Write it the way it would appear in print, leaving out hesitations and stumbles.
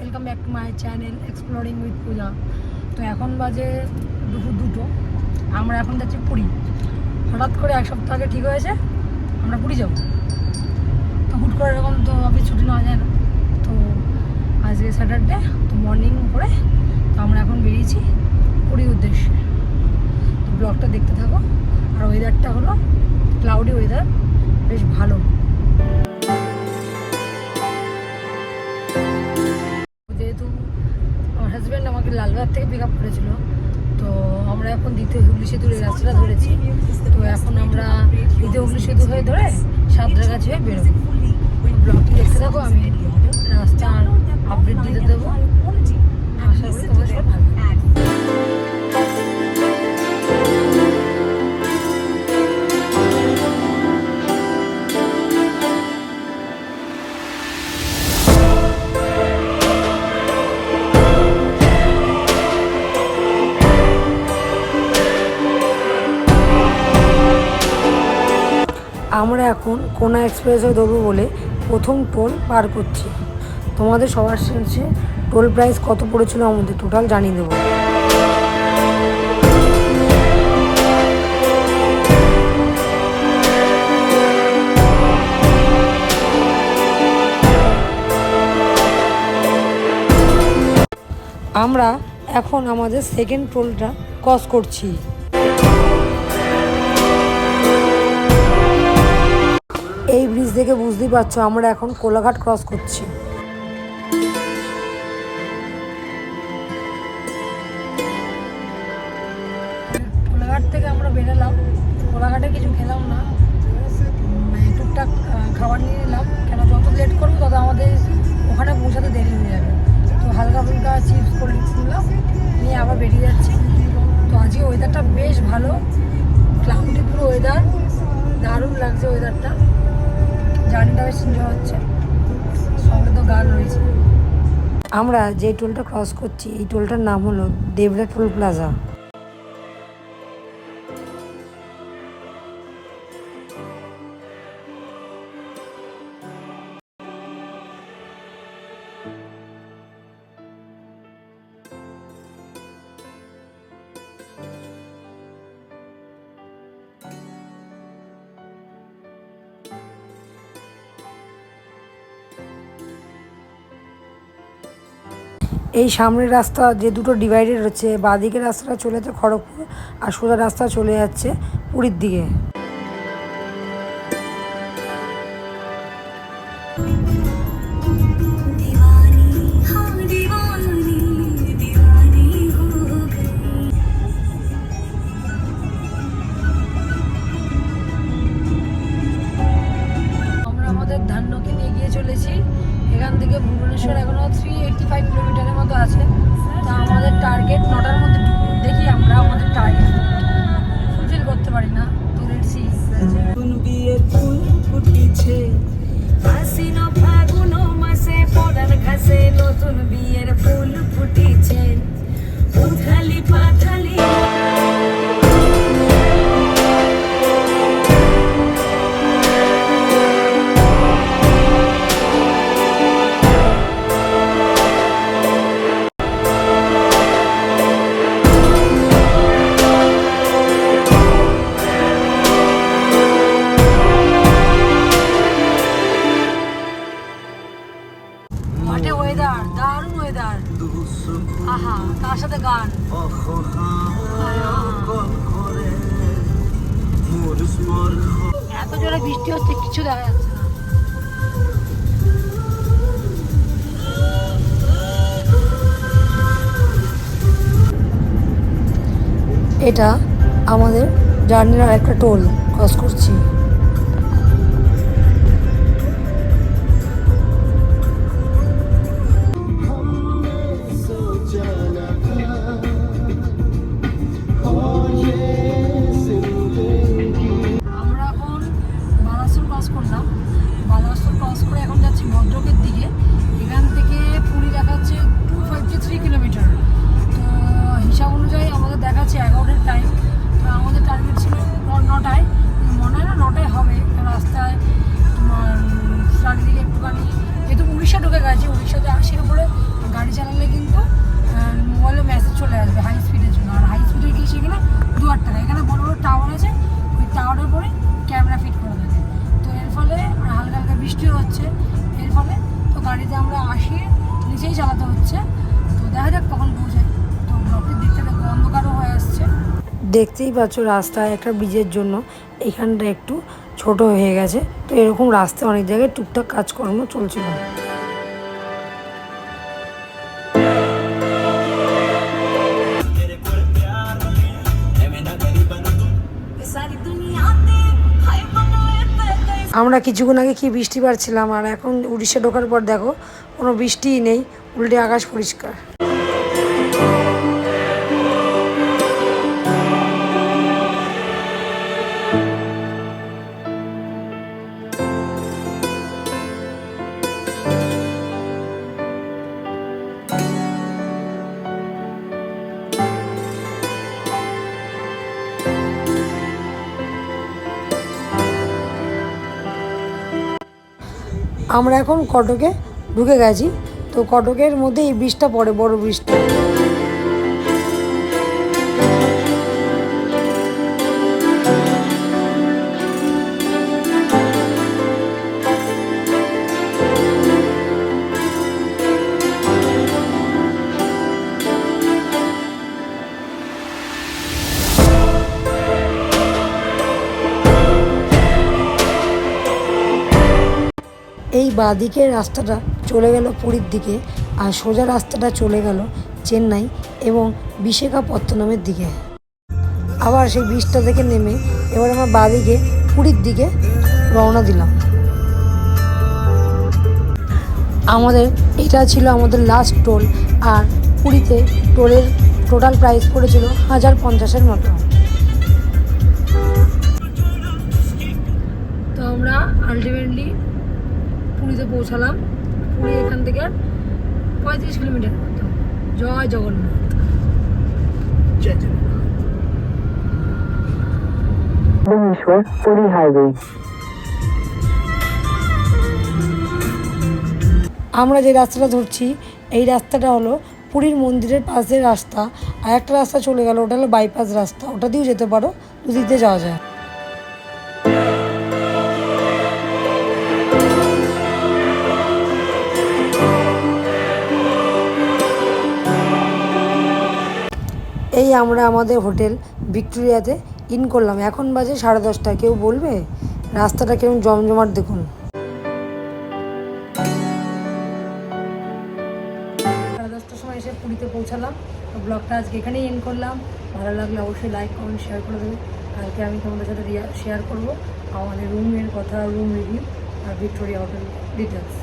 Welcome back to my channel exploring with Puja. তো এখন বাজে দুপুর 2টো। আমরা এখন যাচ্ছি পুরী। হঠাৎ করে এক সপ্তাহ আগে ঠিক হয়েছে আমরা পুরী যাব। তো হুট করে এরকম তো অফিস ছুটি নেওয়া যায় না। তো আজকে স্যাটারডে, তো মর্নিং করে তো আমরা এখন বেরিয়েছি পুরীর উদ্দেশ্যে। তো ব্লগটা দেখতে থাকো। আর ওয়েদারটা হলো ক্লাউডি ওয়েদার, বেশ ভালো। যেহেতু আমার হাজব্যান্ড আমাকে লালবাগ থেকে পিক আপ করেছিল, তো আমরা এখন দ্বিতীয় হুগলি সেতুর এই রাস্তাটা ধরেছি। তো এখন আমরা দ্বিতীয় হুগলি সেতু হয়ে ধরে সাঁতরাগাছি হয়ে বেরোবো। ব্লগটি দেখতে থাকো, আমি রাস্তার আপডেট দিতে দেবো। আশা করি তোমাদের সব ভালো। আমরা এখন কোনা এক্সপ্রেসে ধরবো বলে প্রথম টোল পার করছি। তোমাদের সবার শেষে টোল প্রাইস কত পড়েছিল আমাদের টোটাল জানিয়ে দেবো। আমরা এখন আমাদের সেকেন্ড টোলটা ক্রস করছি। এই ব্রিজ থেকে বুঝতেই পারছো আমরা এখন কোলাঘাট ক্রস করছি। কোলাঘাট থেকে আমরা বেরোলাম। কোলাঘাটে কিছু খেলাম না, টুকটাক খাবার নিয়ে নিলাম, কেন যত লেট করবো তত আমাদের ওখানে পৌঁছাতে দেরি হয়ে যাবে। তো হালকা ফুলকা চিপস কোল্ড ড্রিঙ্কস নিলাম, নিয়ে আবার বেরিয়ে যাচ্ছি। তো আজকে ওয়েদারটা বেশ ভালো, ক্লাউডি পুরো ওয়েদার, দারুণ লাগছে ওয়েদারটা। জার্নিটা বেশ এনজয় হচ্ছে, সঙ্গে তো গান রয়েছে। আমরা যে টোলটা ক্রস করছি এই টোলটার নাম হলো দেবরা টোল প্লাজা। এই সামনের রাস্তা যে দুটো ডিভাইডেড হচ্ছে, বাঁদিকের রাস্তাটা চলে যাচ্ছে খড়গপুর আর সোজা রাস্তা চলে যাচ্ছে পুরীর দিকে। আমরা আমাদের ধান্যকে নিয়ে গিয়ে চলেছি। এখান থেকে ভুবনেশ্বর এখনো 385 কিলোমিটারের মতো আছে। তা আমাদের টার্গেট 9টার মধ্যে দেখি আমরা আমাদের টার্গেট ফুলফিল করতে পারি না। তো লেটস সি। বিয়ের ফুল ফুটিছে, আশ্বিন ফাগুন মাসে পড়ার ঘাসে নতুন বিয়ের ফুল ফুটিছে, উথালি পাথালি ওয়েদার, দারুণ ওয়েদার। আহা, তার সাথে গান। এত জোরে বৃষ্টি হচ্ছে কিছু দেখা যাচ্ছে না। এটা আমাদের জার্নির আর একটা টোল ক্রস করছি। ক্রস করে এখন যাচ্ছি ভদ্রকের দিকে। এখান থেকে পুরী দেখাচ্ছে 253 কিলোমিটার। তো হিসাব অনুযায়ী আমাদের দেখাচ্ছে 11টার টাইম। তো আমাদের টার্গেট ছিল 9টায়, মনে হয় না 9টায় দেখতেই পাচ্ছ রাস্তায় একটা ব্রিজের জন্য এখানটা একটু ছোট হয়ে গেছে। তো এরকম রাস্তায় অনেক জায়গায় টুকটাক কাজকর্ম চলছিল। আমরা কিছুক্ষণ আগে কি বৃষ্টি পাচ্ছিলাম, আর এখন উড়িষ্যা ঢোকার পর দেখো কোনো বৃষ্টিই নেই, উল্টে আকাশ পরিষ্কার। আমরা এখন কটকে ঢুকে গেছি। তো কটকের মধ্যে এই ব্রিজটা পড়ে, বড় ব্রিজটা। এই বাঁদিকের রাস্তাটা চলে গেল পুরীর দিকে, আর সোজা রাস্তাটা চলে গেল চেন্নাই এবং বিশাখাপত্তনমের দিকে। আবার সেই ব্রিজটা থেকে নেমে এবার আমরা বাঁদিকে পুরীর দিকে রওনা দিলাম। এটা ছিল আমাদের লাস্ট টোল, আর পুরীতে টোলের টোটাল প্রাইস পড়েছিল 1050-এর মতো। তো আমরা আলটিমেটলি পুরীতে পৌঁছালাম। পুরী এখান থেকে 35 কিলোমিটার মতো। জয় জগন্নাথ। ভুবনেশ্বর পুরী হাইওয়ে। আমরা যে রাস্তাটা ধরছি এই রাস্তাটা হলো পুরীর মন্দিরের পাশের রাস্তা, আর একটা রাস্তা চলে গেল, ওটা হলো বাইপাস রাস্তা, ওটা দিয়েও যেতে পারো, দুদিক দিয়ে যাওয়া যায়। এই আমরা আমাদের হোটেল ভিক্টোরিয়াতে ইন করলাম। এখন বাজে 10:30। কেউ বলবে রাস্তাটা কেমন জমজমাট দেখুন। 10:30 সময় এসে পুরীতে পৌঁছালাম। তো ব্লগটা আজকে এখানেই এন্ড করলাম। ভালো লাগলে অবশ্যই লাইক কমেন্ট শেয়ার করে দেবে। কালকে আমি তোমাদের সাথে শেয়ার করবো আমাদের রুমের কথা, রুম রিভিউ আর ভিক্টোরিয়া হোটেল ডিটেলস।